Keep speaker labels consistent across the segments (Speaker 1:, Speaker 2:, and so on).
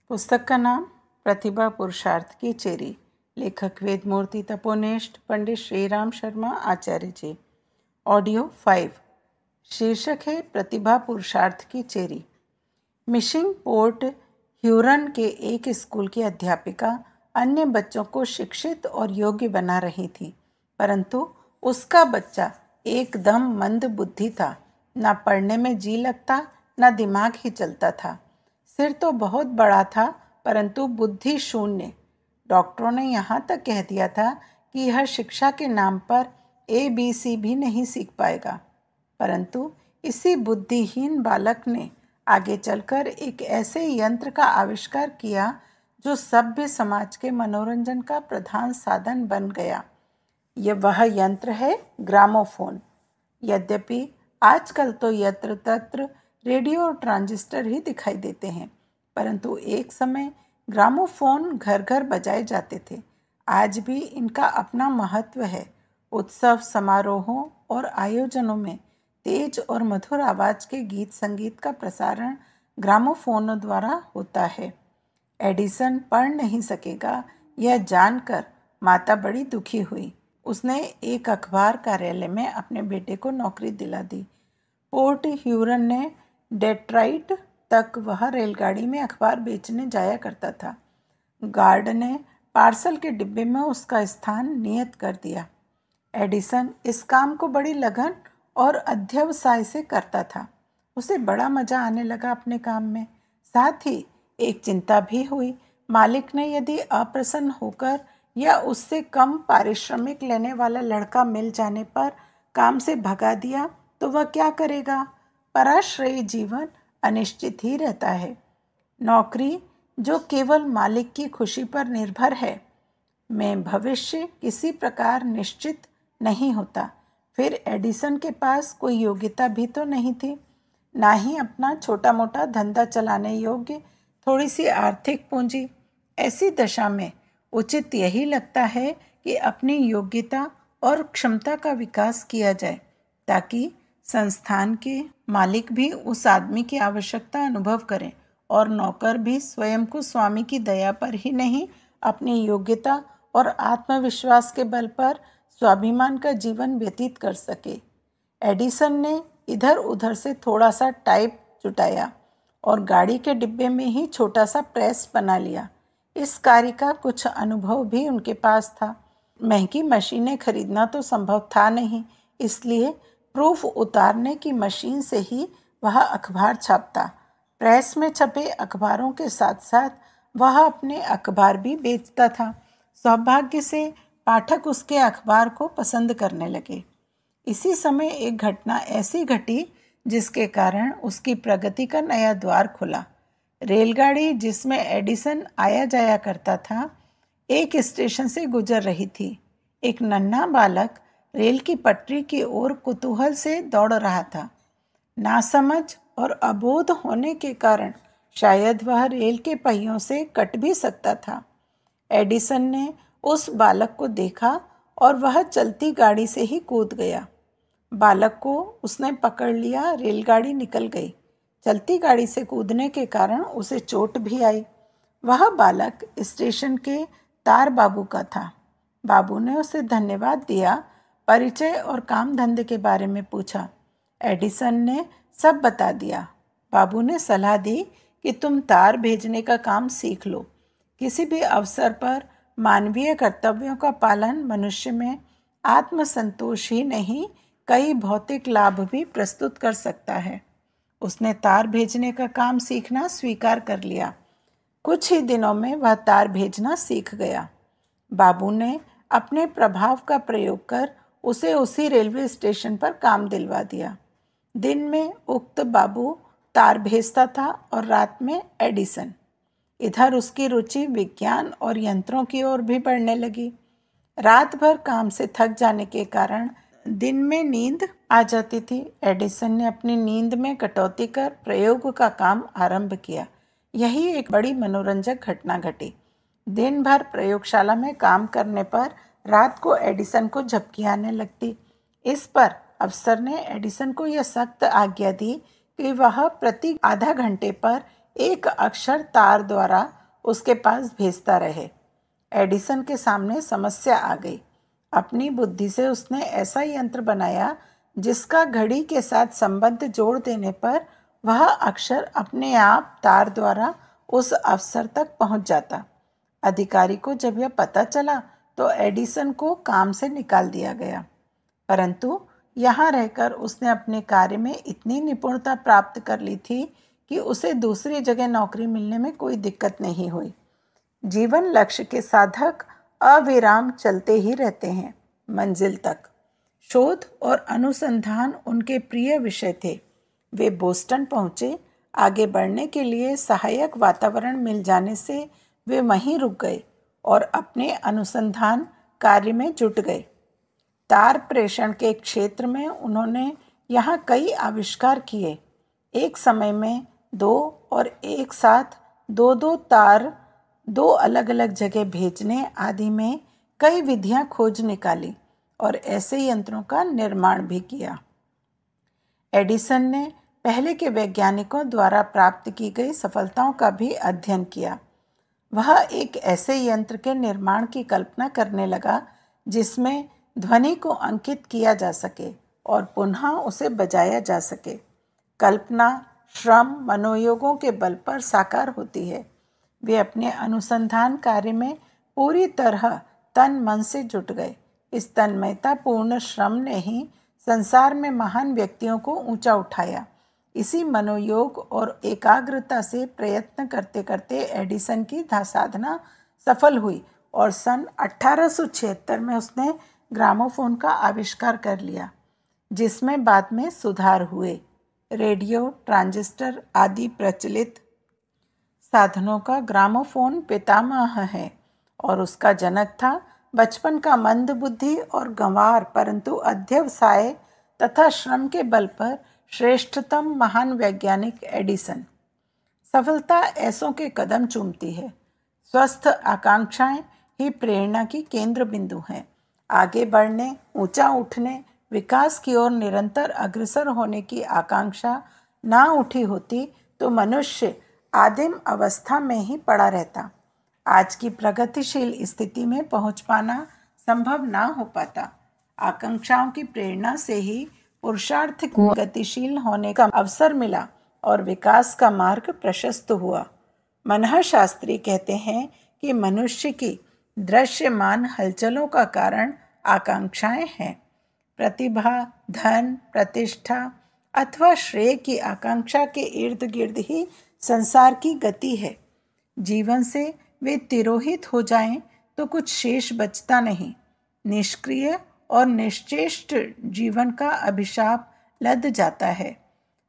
Speaker 1: पुस्तक का नाम प्रतिभा पुरुषार्थ की चेरी। लेखक वेदमूर्ति तपोनिष्ठ पंडित श्रीराम शर्मा आचार्य जी। ऑडियो 5। शीर्षक है प्रतिभा पुरुषार्थ की चेरी। मिशिंग पोर्ट ह्यूरन के एक स्कूल की अध्यापिका अन्य बच्चों को शिक्षित और योग्य बना रही थी, परंतु उसका बच्चा एकदम मंद बुद्धि था। न पढ़ने में जी लगता, न दिमाग ही चलता था। सिर तो बहुत बड़ा था, परंतु बुद्धि शून्य। डॉक्टरों ने यहाँ तक कह दिया था कि यह शिक्षा के नाम पर ABC भी नहीं सीख पाएगा। परंतु इसी बुद्धिहीन बालक ने आगे चलकर एक ऐसे यंत्र का आविष्कार किया जो सभ्य समाज के मनोरंजन का प्रधान साधन बन गया। वह यंत्र है ग्रामोफोन। यद्यपि आजकल तो यत्र तत्र रेडियो और ट्रांजिस्टर ही दिखाई देते हैं, परंतु एक समय ग्रामोफोन घर घर बजाए जाते थे। आज भी इनका अपना महत्व है। उत्सव समारोहों और आयोजनों में तेज और मधुर आवाज के गीत संगीत का प्रसारण ग्रामोफोनों द्वारा होता है। एडिसन पढ़ नहीं सकेगा, यह जानकर माता बड़ी दुखी हुई। उसने एक अखबार कार्यालय में अपने बेटे को नौकरी दिला दी। पोर्ट ह्यूरन ने डेट्राइट तक वह रेलगाड़ी में अखबार बेचने जाया करता था। गार्ड ने पार्सल के डिब्बे में उसका स्थान नियत कर दिया। एडिसन इस काम को बड़ी लगन और अध्यवसाय से करता था। उसे बड़ा मजा आने लगा अपने काम में। साथ ही एक चिंता भी हुई। मालिक ने यदि अप्रसन्न होकर या उससे कम पारिश्रमिक लेने वाला लड़का मिल जाने पर काम से भगा दिया तो वह क्या करेगा। पराश्रयी जीवन अनिश्चित ही रहता है। नौकरी जो केवल मालिक की खुशी पर निर्भर है, में भविष्य किसी प्रकार निश्चित नहीं होता। फिर एडिसन के पास कोई योग्यता भी तो नहीं थी, ना ही अपना छोटा मोटा धंधा चलाने योग्य थोड़ी सी आर्थिक पूंजी। ऐसी दशा में उचित यही लगता है कि अपनी योग्यता और क्षमता का विकास किया जाए, ताकि संस्थान के मालिक भी उस आदमी की आवश्यकता अनुभव करें और नौकर भी स्वयं को स्वामी की दया पर ही नहीं, अपनी योग्यता और आत्मविश्वास के बल पर स्वाभिमान का जीवन व्यतीत कर सके। एडिसन ने इधर उधर से थोड़ा सा टाइप जुटाया और गाड़ी के डिब्बे में ही छोटा सा प्रेस बना लिया। इस कार्य का कुछ अनुभव भी उनके पास था। महंगी मशीनें खरीदना तो संभव था नहीं, इसलिए प्रूफ उतारने की मशीन से ही वह अखबार छापता। प्रेस में छपे अखबारों के साथ साथ वह अपने अखबार भी बेचता था। सौभाग्य से पाठक उसके अखबार को पसंद करने लगे। इसी समय एक घटना ऐसी घटी जिसके कारण उसकी प्रगति का नया द्वार खुला। रेलगाड़ी जिसमें एडिसन आया जाया करता था, एक स्टेशन से गुजर रही थी। एक नन्हा बालक रेल की पटरी की ओर कुतूहल से दौड़ रहा था। नासमझ और अबोध होने के कारण शायद वह रेल के पहियों से कट भी सकता था। एडिसन ने उस बालक को देखा और वह चलती गाड़ी से ही कूद गया। बालक को उसने पकड़ लिया। रेलगाड़ी निकल गई। चलती गाड़ी से कूदने के कारण उसे चोट भी आई। वह बालक स्टेशन के तार बाबू का था। बाबू ने उसे धन्यवाद दिया, परिचय और काम धंधे के बारे में पूछा। एडिसन ने सब बता दिया। बाबू ने सलाह दी कि तुम तार भेजने का काम सीख लो। किसी भी अवसर पर मानवीय कर्तव्यों का पालन मनुष्य में आत्मसंतोष ही नहीं, कई भौतिक लाभ भी प्रस्तुत कर सकता है। उसने तार भेजने का काम सीखना स्वीकार कर लिया। कुछ ही दिनों में वह तार भेजना सीख गया। बाबू ने अपने प्रभाव का प्रयोग कर उसे उसी रेलवे स्टेशन पर काम दिलवा दिया। दिन में उक्त बाबू तार भेजता था और रात में एडिसन। इधर उसकी रुचि विज्ञान और यंत्रों की ओर भी बढ़ने लगी। रात भर काम से थक जाने के कारण दिन में नींद आ जाती थी। एडिसन ने अपनी नींद में कटौती कर प्रयोग का काम आरंभ किया। यही एक बड़ी मनोरंजक घटना घटी। दिन भर प्रयोगशाला में काम करने पर रात को एडिसन को झपकी आने लगती। इस पर अफसर ने एडिसन को यह सख्त आज्ञा दी कि वह प्रति आधा घंटे पर एक अक्षर तार द्वारा उसके पास भेजता रहे। एडिसन के सामने समस्या आ गई। अपनी बुद्धि से उसने ऐसा यंत्र बनाया जिसका घड़ी के साथ संबंध जोड़ देने पर वह अक्षर अपने आप तार द्वारा उस अफसर तक पहुंच जाता। अधिकारी को जब यह पता चला तो एडिसन को काम से निकाल दिया गया, परंतु यहाँ रहकर उसने अपने कार्य में इतनी निपुणता प्राप्त कर ली थी कि उसे दूसरी जगह नौकरी मिलने में कोई दिक्कत नहीं हुई। जीवन लक्ष्य के साधक अविराम चलते ही रहते हैं मंजिल तक। शोध और अनुसंधान उनके प्रिय विषय थे। वे बोस्टन पहुंचे। आगे बढ़ने के लिए सहायक वातावरण मिल जाने से वे वहीं रुक गए और अपने अनुसंधान कार्य में जुट गए। तार प्रेषण के क्षेत्र में उन्होंने यहाँ कई आविष्कार किए। एक समय में दो और एक साथ दो तार दो अलग अलग जगह भेजने आदि में कई विधियां खोज निकाली और ऐसे यंत्रों का निर्माण भी किया। एडिसन ने पहले के वैज्ञानिकों द्वारा प्राप्त की गई सफलताओं का भी अध्ययन किया। वह एक ऐसे यंत्र के निर्माण की कल्पना करने लगा जिसमें ध्वनि को अंकित किया जा सके और पुनः उसे बजाया जा सके। कल्पना, श्रम, मनोयोगों के बल पर साकार होती है। वे अपने अनुसंधान कार्य में पूरी तरह तन मन से जुट गए। इस तन्मयता पूर्ण श्रम ने ही संसार में महान व्यक्तियों को ऊंचा उठाया। इसी मनोयोग और एकाग्रता से प्रयत्न करते करते एडिसन की साधना सफल हुई और सन 1876 में उसने ग्रामोफोन का आविष्कार कर लिया, जिसमें बाद में सुधार हुए। रेडियो, ट्रांजिस्टर आदि प्रचलित साधनों का ग्रामोफोन पितामह है और उसका जनक था बचपन का मंद बुद्धि और गंवार परंतु अध्यवसाय तथा श्रम के बल पर श्रेष्ठतम महान वैज्ञानिक एडिसन। सफलता ऐसों के कदम चूमती है। स्वस्थ आकांक्षाएं ही प्रेरणा की केंद्र बिंदु हैं। आगे बढ़ने, ऊंचा उठने, विकास की ओर निरंतर अग्रसर होने की आकांक्षा ना उठी होती तो मनुष्य आदिम अवस्था में ही पड़ा रहता। आज की प्रगतिशील स्थिति में पहुंच पाना संभव ना हो पाता। आकांक्षाओं की प्रेरणा से ही पुरुषार्थ को गतिशील होने का अवसर मिला और विकास का मार्ग प्रशस्त हुआ। मनःशास्त्री कहते हैं कि मनुष्य की दृश्यमान हलचलों का कारण आकांक्षाएं हैं। प्रतिभा, धन, प्रतिष्ठा अथवा श्रेय की आकांक्षा के इर्द गिर्द ही संसार की गति है। जीवन से वे तिरोहित हो जाएं तो कुछ शेष बचता नहीं। निष्क्रिय और निश्चेष्ट जीवन का अभिशाप लद जाता है।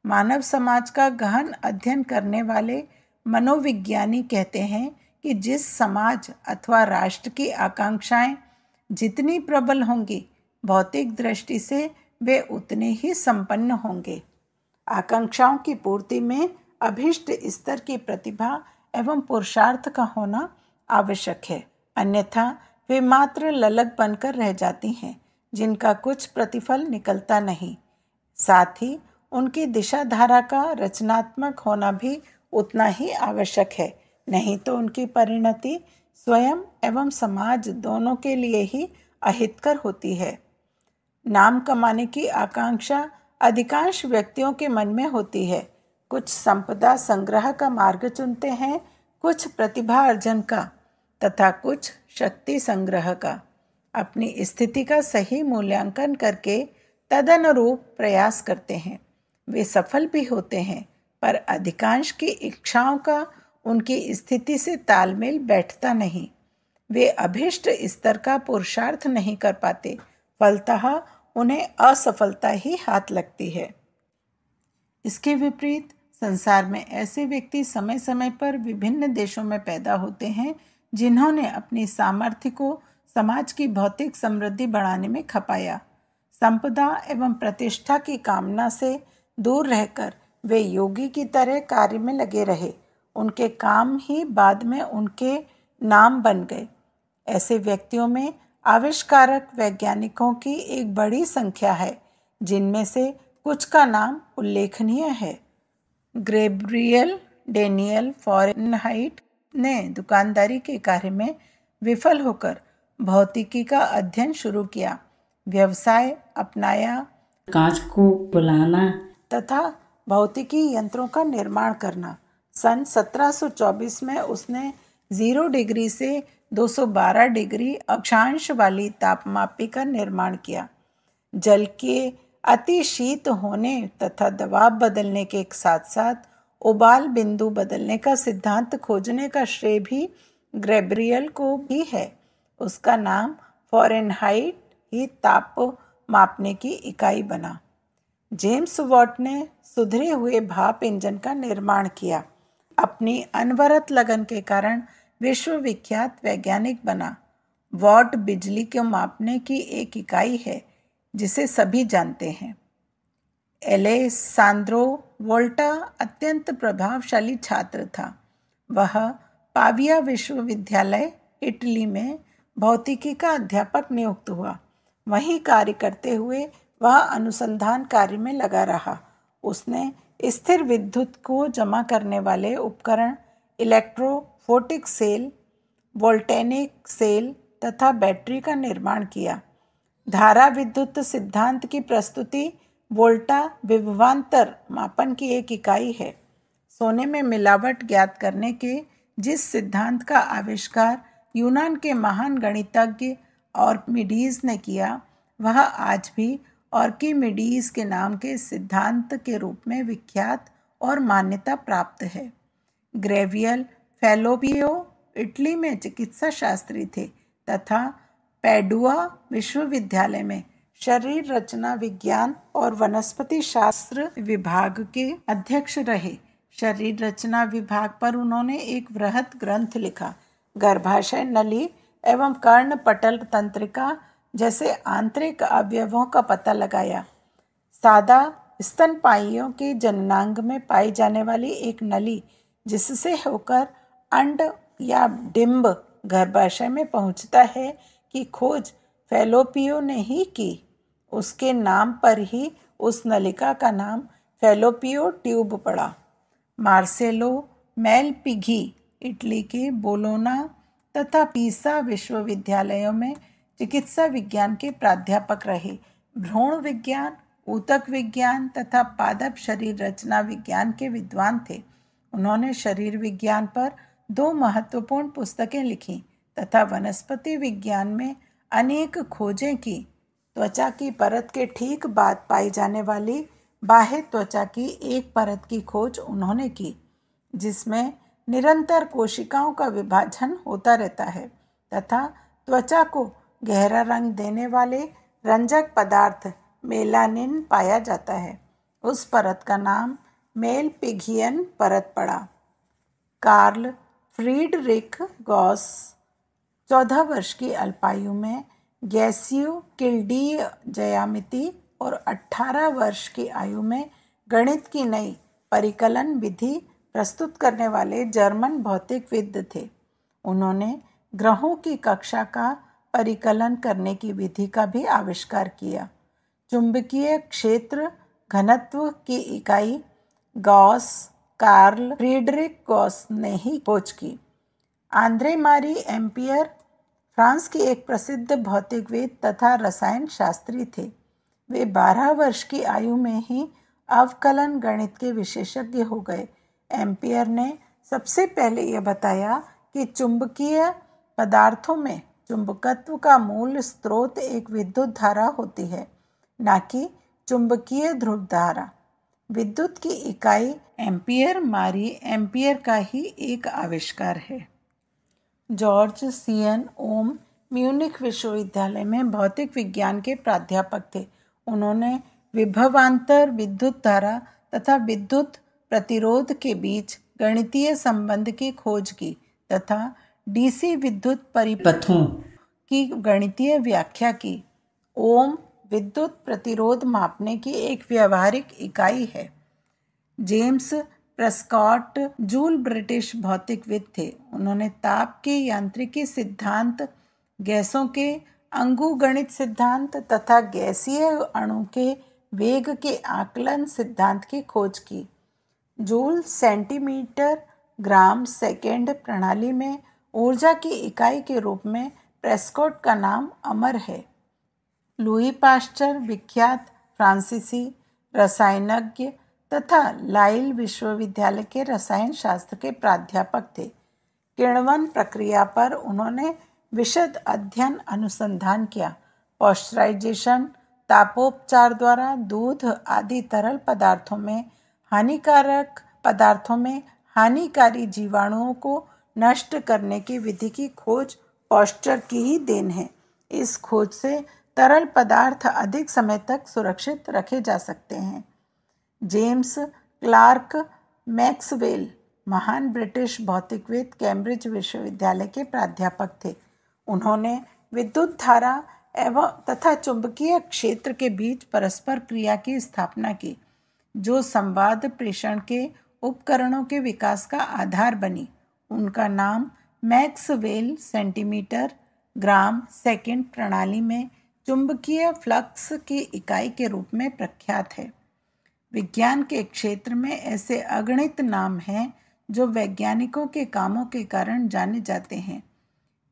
Speaker 1: मानव समाज का गहन अध्ययन करने वाले मनोविज्ञानी कहते हैं कि जिस समाज अथवा राष्ट्र की आकांक्षाएं जितनी प्रबल होंगी, भौतिक दृष्टि से वे उतने ही संपन्न होंगे। आकांक्षाओं की पूर्ति में अभिष्ट स्तर की प्रतिभा एवं पुरुषार्थ का होना आवश्यक है, अन्यथा वे मात्र ललक बनकर रह जाती हैं जिनका कुछ प्रतिफल निकलता नहीं। साथ ही उनकी दिशा धारा का रचनात्मक होना भी उतना ही आवश्यक है, नहीं तो उनकी परिणति स्वयं एवं समाज दोनों के लिए ही अहितकर होती है। नाम कमाने की आकांक्षा अधिकांश व्यक्तियों के मन में होती है। कुछ संपदा संग्रह का मार्ग चुनते हैं, कुछ प्रतिभा अर्जन का तथा कुछ शक्ति संग्रह का। अपनी स्थिति का सही मूल्यांकन करके तदनुरूप प्रयास करते हैं। वे सफल भी होते हैं, पर अधिकांश की इच्छाओं का उनकी स्थिति से तालमेल बैठता नहीं। वे अभिष्ट स्तर का पुरुषार्थ नहीं कर पाते, फलतः उन्हें असफलता ही हाथ लगती है। इसके विपरीत संसार में ऐसे व्यक्ति समय समय पर विभिन्न देशों में पैदा होते हैं जिन्होंने अपनी सामर्थ्य को समाज की भौतिक समृद्धि बढ़ाने में खपाया। संपदा एवं प्रतिष्ठा की कामना से दूर रहकर वे योगी की तरह कार्य में लगे रहे। उनके काम ही बाद में उनके नाम बन गए। ऐसे व्यक्तियों में आविष्कारक वैज्ञानिकों की एक बड़ी संख्या है, जिनमें से कुछ का नाम उल्लेखनीय है। गैब्रियल डेनियल फ़ारेनहाइट, ने दुकानदारी के कार्य में विफल होकर भौतिकी का अध्ययन शुरू किया, व्यवसाय अपनाया,
Speaker 2: कांच को बुलाना
Speaker 1: तथा भौतिकी यंत्रों का निर्माण करना। सन 1724 में उसने 0 डिग्री से 212 डिग्री अक्षांश वाली तापमापी का निर्माण किया। जल के अति शीत होने तथा दबाव बदलने के साथ साथ उबाल बिंदु बदलने का सिद्धांत खोजने का श्रेय भी गैब्रियल को भी है। उसका नाम फ़ारेनहाइट ही ताप मापने की इकाई बना। जेम्स वॉट ने सुधरे हुए भाप इंजन का निर्माण किया। अपनी अनवरत लगन के कारण विश्वविख्यात वैज्ञानिक बना। वॉट बिजली को मापने की एक इकाई है जिसे सभी जानते हैं। एलेसांद्रो वोल्टा अत्यंत प्रभावशाली छात्र था। वह पाविया विश्वविद्यालय इटली में भौतिकी का अध्यापक नियुक्त हुआ। वहीं कार्य करते हुए वह अनुसंधान कार्य में लगा रहा। उसने स्थिर विद्युत को जमा करने वाले उपकरण, इलेक्ट्रोफोटिक सेल, वोल्टेनिक सेल तथा बैटरी का निर्माण किया। धारा विद्युत सिद्धांत की प्रस्तुति वोल्टा विभवांतर मापन की एक इकाई है। सोने में मिलावट ज्ञात करने के जिस सिद्धांत का आविष्कार यूनान के महान गणितज्ञ आर्किमिडीज ने किया, वह आज भी आर्किमिडीज के नाम के सिद्धांत के रूप में विख्यात और मान्यता प्राप्त है। गैब्रियल फैलोपियो इटली में चिकित्सा शास्त्री थे तथा पैडुआ विश्वविद्यालय में शरीर रचना विज्ञान और वनस्पति शास्त्र विभाग के अध्यक्ष रहे। शरीर रचना विभाग पर उन्होंने एक वृहत ग्रंथ लिखा। गर्भाशय नली एवं कर्णपटल तंत्रिका जैसे आंतरिक अवयवों का पता लगाया। सादा स्तनपायियों के जननांग में पाई जाने वाली एक नली जिससे होकर अंड या डिंब गर्भाशय में पहुंचता है की खोज फैलोपियो ने ही की। उसके नाम पर ही उस नलिका का नाम फैलोपियो ट्यूब पड़ा। मार्सेलो मेलपिघी इटली के बोलोना तथा पीसा विश्वविद्यालयों में चिकित्सा विज्ञान के प्राध्यापक रहे। भ्रूण विज्ञान, ऊतक विज्ञान तथा पादप शरीर रचना विज्ञान के विद्वान थे। उन्होंने शरीर विज्ञान पर 2 महत्वपूर्ण पुस्तकें लिखी तथा वनस्पति विज्ञान में अनेक खोजें की। त्वचा की परत के ठीक बाद पाई जाने वाली बाह्य त्वचा की एक परत की खोज उन्होंने की जिसमें निरंतर कोशिकाओं का विभाजन होता रहता है तथा त्वचा को गहरा रंग देने वाले रंजक पदार्थ मेलानिन पाया जाता है। उस परत का नाम मेलपिघियन परत पड़ा। कार्ल फ्रीडरिख गॉस 14 वर्ष की अल्पायु में गैसीय-किल्डीय ज्यामिति और 18 वर्ष की आयु में गणित की नई परिकलन विधि प्रस्तुत करने वाले जर्मन भौतिकविद थे। उन्होंने ग्रहों की कक्षा का परिकलन करने की विधि का भी आविष्कार किया। चुंबकीय क्षेत्र घनत्व की इकाई गॉस कार्ल फ्रीडरिख गॉस ने ही खोज की। आंद्रे मारी एम्पियर फ्रांस के एक प्रसिद्ध भौतिकविद तथा रसायन शास्त्री थे। वे 12 वर्ष की आयु में ही अवकलन गणित के विशेषज्ञ हो गए। एम्पियर ने सबसे पहले यह बताया कि चुंबकीय पदार्थों में चुंबकत्व का मूल स्रोत एक विद्युत धारा होती है, न कि चुंबकीय ध्रुव धारा। विद्युत की इकाई एम्पियर मारी एम्पियर का ही एक आविष्कार है। जॉर्ज सीएन ओम म्यूनिख विश्वविद्यालय में भौतिक विज्ञान के प्राध्यापक थे। उन्होंने विभवांतर विद्युत धारा तथा विद्युत प्रतिरोध के बीच गणितीय संबंध की खोज की तथा डीसी विद्युत परिपथों की गणितीय व्याख्या की। ओम विद्युत प्रतिरोध मापने की एक व्यावहारिक इकाई है। जेम्स प्रेस्कॉट जूल ब्रिटिश भौतिकविद थे। उन्होंने ताप के यांत्रिकी सिद्धांत, गैसों के अंगुगणित सिद्धांत तथा गैसीय अणु के वेग के आकलन सिद्धांत की खोज की। जूल सेंटीमीटर ग्राम सेकेंड प्रणाली में ऊर्जा की इकाई के रूप में प्रेस्कॉट का नाम अमर है। लुई पाश्चर विख्यात फ्रांसीसी रसायनज्ञ तथा लाइल विश्वविद्यालय के रसायन शास्त्र के प्राध्यापक थे। किण्वन प्रक्रिया पर उन्होंने विशद अध्ययन अनुसंधान किया। पॉस्चराइजेशन, तापोपचार द्वारा दूध आदि तरल पदार्थों में हानिकारी जीवाणुओं को नष्ट करने की विधि की खोज पॉस्चर की ही देन है। इस खोज से तरल पदार्थ अधिक समय तक सुरक्षित रखे जा सकते हैं। जेम्स क्लार्क मैक्सवेल महान ब्रिटिश भौतिकविद कैम्ब्रिज विश्वविद्यालय के प्राध्यापक थे। उन्होंने विद्युत धारा एवं तथा चुंबकीय क्षेत्र के बीच परस्पर क्रिया की स्थापना की, जो संवाद प्रेषण के उपकरणों के विकास का आधार बनी। उनका नाम मैक्सवेल सेंटीमीटर ग्राम सेकंड प्रणाली में चुंबकीय फ्लक्स की इकाई के रूप में प्रख्यात है। विज्ञान के क्षेत्र में ऐसे अगणित नाम हैं जो वैज्ञानिकों के कामों के कारण जाने जाते हैं।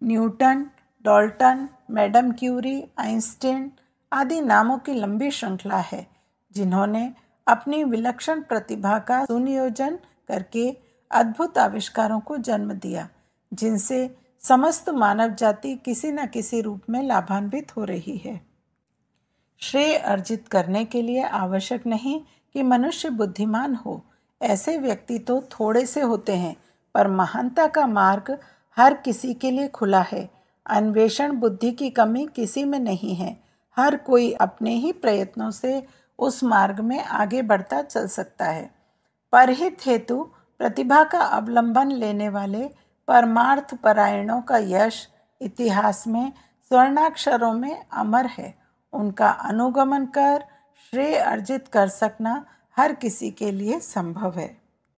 Speaker 1: Newton, Dalton, madam Curie, Einstein आदि नामों की लंबी श्रृंखला है, जिन्होंने अपनी विलक्षण प्रतिभा का सुनियोजन करके अद्भुत आविष्कारों को जन्म दिया, जिनसे समस्त मानव जाति किसी न किसी रूप में लाभान्वित हो रही है। श्रेय अर्जित करने के लिए आवश्यक नहीं कि मनुष्य बुद्धिमान हो। ऐसे व्यक्ति तो थोड़े से होते हैं, पर महानता का मार्ग हर किसी के लिए खुला है। अन्वेषण बुद्धि की कमी किसी में नहीं है। हर कोई अपने ही प्रयत्नों से उस मार्ग में आगे बढ़ता चल सकता है। परहित हेतु प्रतिभा का अवलंबन लेने वाले परमार्थ परायणों का यश इतिहास में स्वर्णाक्षरों में अमर है। उनका अनुगमन कर श्रेय अर्जित कर सकना हर किसी के लिए संभव है।